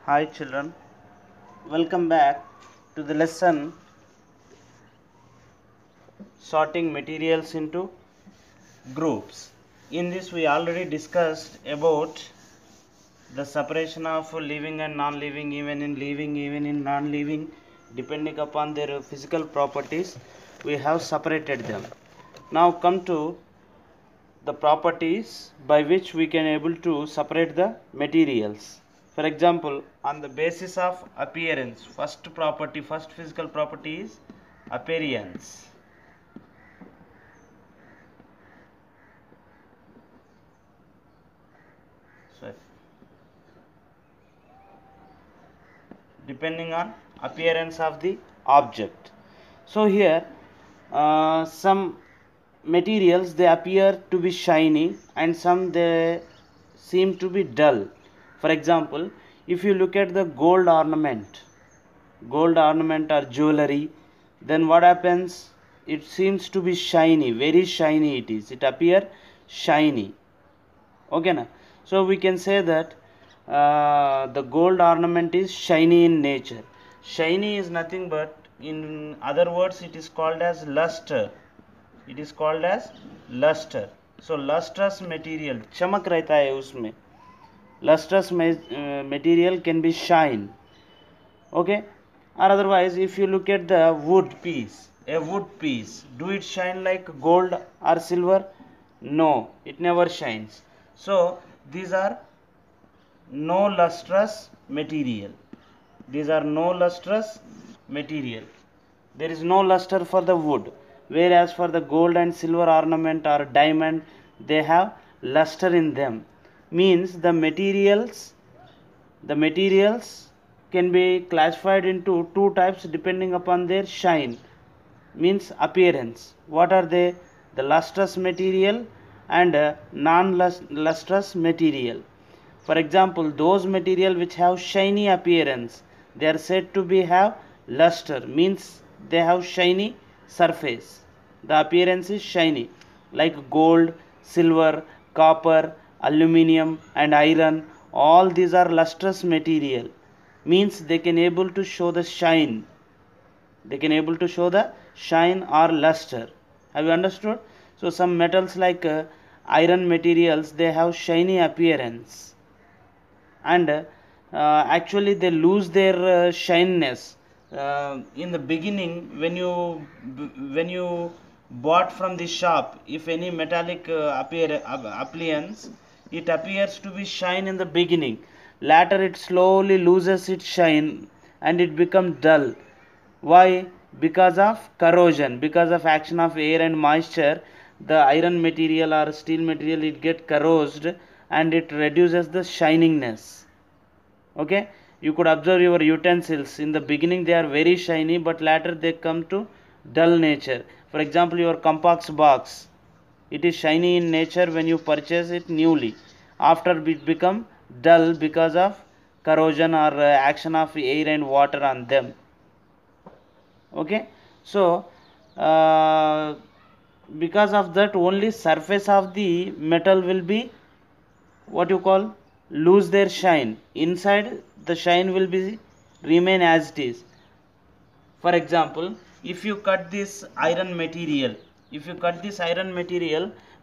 Hi children, welcome back to the lesson sorting materials into groups. In this we already discussed about the separation of living and non-living, even in non-living, depending upon their physical properties. We have separated them. Now come to the properties by which we can able to separate the materials. For example, on the basis of appearance, first physical property is appearance. Sorry. Depending on appearance of the object. So here some materials they appear to be shiny and some they seem to be dull. For example, if you look at the gold ornament or jewelry, then what happens? It seems to be shiny, very shiny it appear shiny. Okay na? So we can say that the gold ornament is shiny in nature. Shiny is nothing but, in other words, it is called as luster. It is called as luster. So lustrous material, चमक रहता है उसमें. Lustrous material can be shine. Okay, or otherwise if you look at the wood piece, a wood piece, do it shine like gold or silver? No, it never shines. So these are no lustrous material. These are no lustrous material. There is no luster for the wood, whereas for the gold and silver ornament or diamond, they have luster in them. Means the materials can be classified into two types depending upon their shine, means appearance. What are they? The lustrous material and non-lustrous material. For example, those material which have shiny appearance, they are said to be have luster, means they have shiny surface. The appearance is shiny, like gold, silver, copper, aluminium and iron. All these are lustrous material, means they can able to show the shine. They can able to show the shine or luster. Have you understood? So some metals like iron materials, they have shiny appearance, and actually they lose their shininess in the beginning. When you bought from the shop, if any metallic appliance, it appears to be shine in the beginning. Later it slowly loses its shine and it becomes dull. Why? Because of corrosion, because of action of air and moisture. The iron material or steel material, it get corrosed and it reduces the shininess. Okay, you could observe your utensils. In the beginning they are very shiny, but later they come to dull nature. For example, your compact box, it is shiny in nature when you purchase it newly. After it become dull because of corrosion or action of air and water on them. Okay, so because of that, only surface of the metal will be what you call lose their shine. Inside the shine will be remain as it is. For example, if you cut this iron material,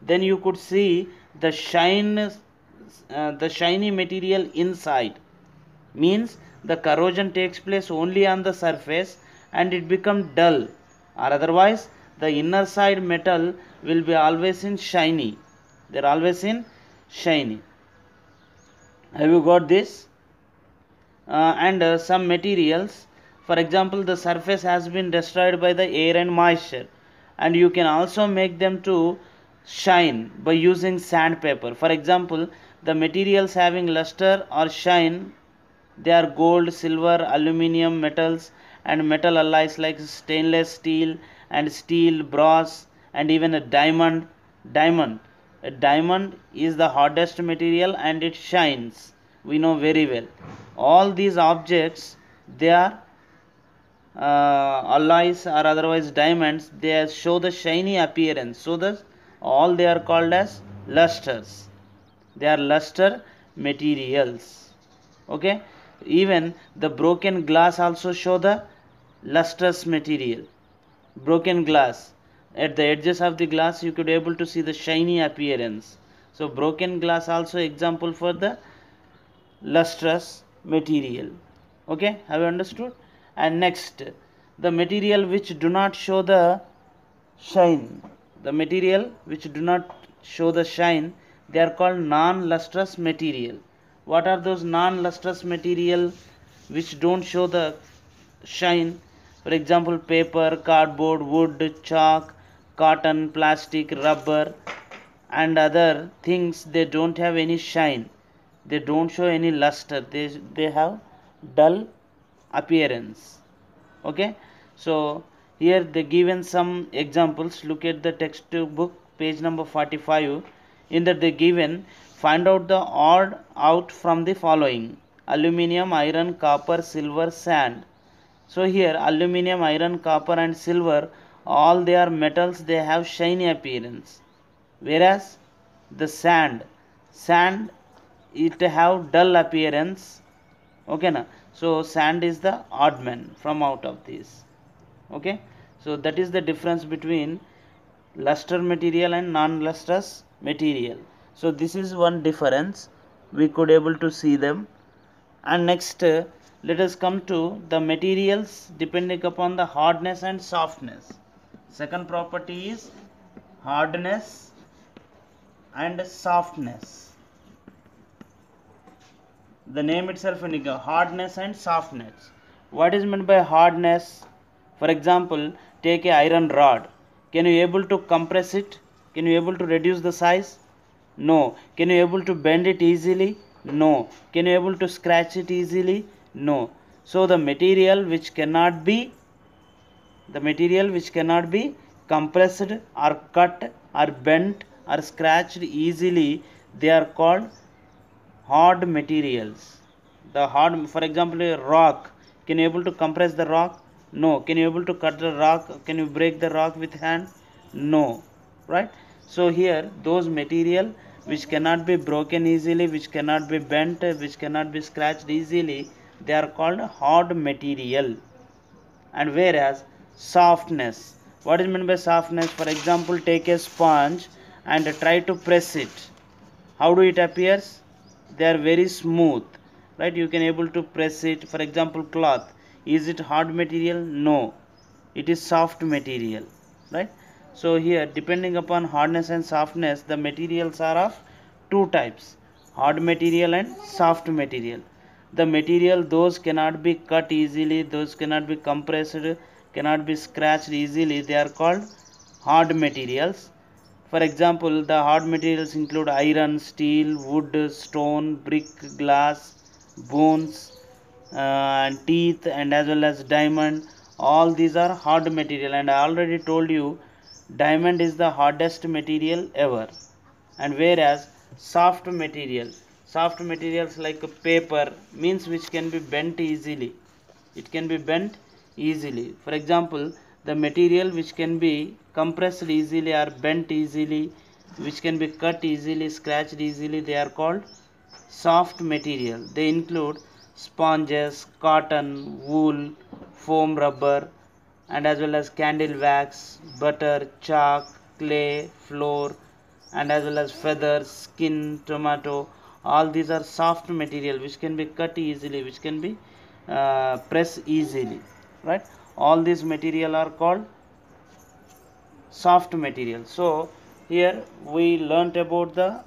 then you could see the shiny material inside. Means the corrosion takes place only on the surface and it becomes dull, or otherwise the inner side metal will be always in shiny. They're always in shiny. Have you got this? And some materials, for example, the surface has been destroyed by the air and moisture, and you can also make them to shine by using sandpaper. For example, the materials having luster or shine, they are gold, silver, aluminium, metals and metal alloys like stainless steel and steel, brass and even a diamond. A diamond is the hardest material and it shines. We know very well. All these objects, they are alloys or otherwise diamonds. They show the shiny appearance. So that all they are called as lusters. They are luster materials. Okay. Even the broken glass also show the lustrous material. Broken glass, at the edges of the glass you could able to see the shiny appearance. So broken glass also example for the lustrous material. Okay, have you understood? And next, the material which do not show the shine. The material which do not show the shine, they are called non-lustrous material. What are those non-lustrous material which don't show the shine? For example, paper, cardboard, wood, chalk, cotton, plastic, rubber, and other things. They don't have any shine. They don't show any luster. They have dull appearance. Okay, so here they given some examples. Look at the textbook page number 45. In that they given, find out the odd out from the following: aluminium, iron, copper, silver, sand. So here aluminium, iron, copper and silver, all they are metals, they have shiny appearance. Whereas the sand it have dull appearance. Okay na? So sand is the odd man from out of these. Okay, so that is the difference between luster material and non-lustrous material. So this is one difference we could able to see them. And next, let us come to the materials depending upon the hardness and softness. Second property is hardness and softness. The name itself indicates hardness and softness. What is meant by hardness? For example, take a iron rod. Can you able to compress it? Can you able to reduce the size? No. Can you able to bend it easily? No. Can you able to scratch it easily? No. So the material which cannot be compressed or cut or bent or scratched easily, they are called hard materials. The hard, for example, a rock. Can you able to compress the rock? No. Can you able to cut the rock? Can you break the rock with hand? No. Right? So here those material which cannot be broken easily, which cannot be bent, which cannot be scratched easily, they are called hard material. And whereas softness, what is meant by softness? For example, take a sponge and try to press it. How do it appears? They are very smooth, right? You can able to press it. For example, cloth, is it hard material? No, it is soft material, right? So here, depending upon hardness and softness, the materials are of two types: hard material and soft material. The material, those cannot be cut easily, those cannot be compressed, cannot be scratched easily, they are called hard materials. For example, the hard materials include iron, steel, wood, stone, brick, glass, bones, and teeth, and as well as diamond. All these are hard material, and I already told you diamond is the hardest material ever. And whereas soft materials like paper means which can be bent easily. It can be bent easily. For example, the material which can be compressed easily or bent easily, which can be cut easily, scratched easily, they are called soft material. They include sponges, cotton, wool, foam rubber, and as well as candle wax, butter, chalk, clay, flour, and as well as feathers, skin, tomato. All these are soft material which can be cut easily, which can be press easily, right? All these material are called soft material. So here we learnt about the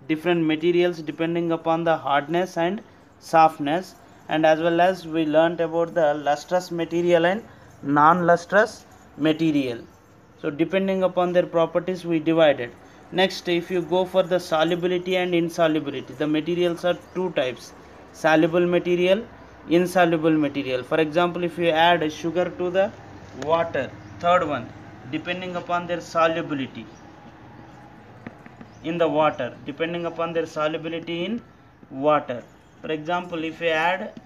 different materials depending upon the hardness and softness, and as well as we learnt about the lustrous material and non-lustrous material. So depending upon their properties we divided. Next, if you go for the solubility and insolubility, the materials are two types: soluble material, insoluble material. For example, if you add sugar to the water, third one, depending upon their solubility in the water, depending upon their solubility in water. For example, if you add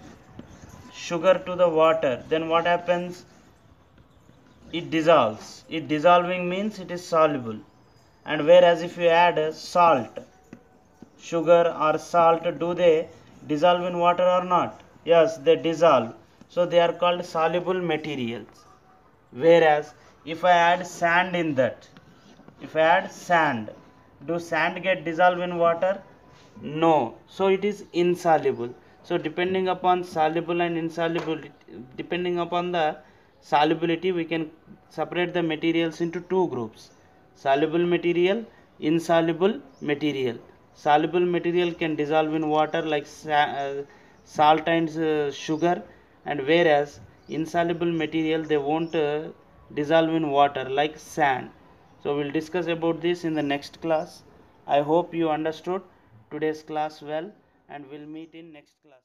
sugar to the water, then what happens? It dissolves. It dissolving means it is soluble. And whereas if you add salt, sugar or salt, do they dissolve in water or not? Yes, they dissolve. So they are called soluble materials. Whereas if I add sand in that, if I add sand, do sand get dissolved in water? No. So it is insoluble. So depending upon soluble and insolubility, depending upon the solubility, we can separate the materials into two groups: soluble material, insoluble material. Soluble material can dissolve in water like salt and sugar, and whereas insoluble material, they won't dissolve in water like sand. So we'll discuss about this in the next class. I hope you understood today's class well, and we'll meet in next class.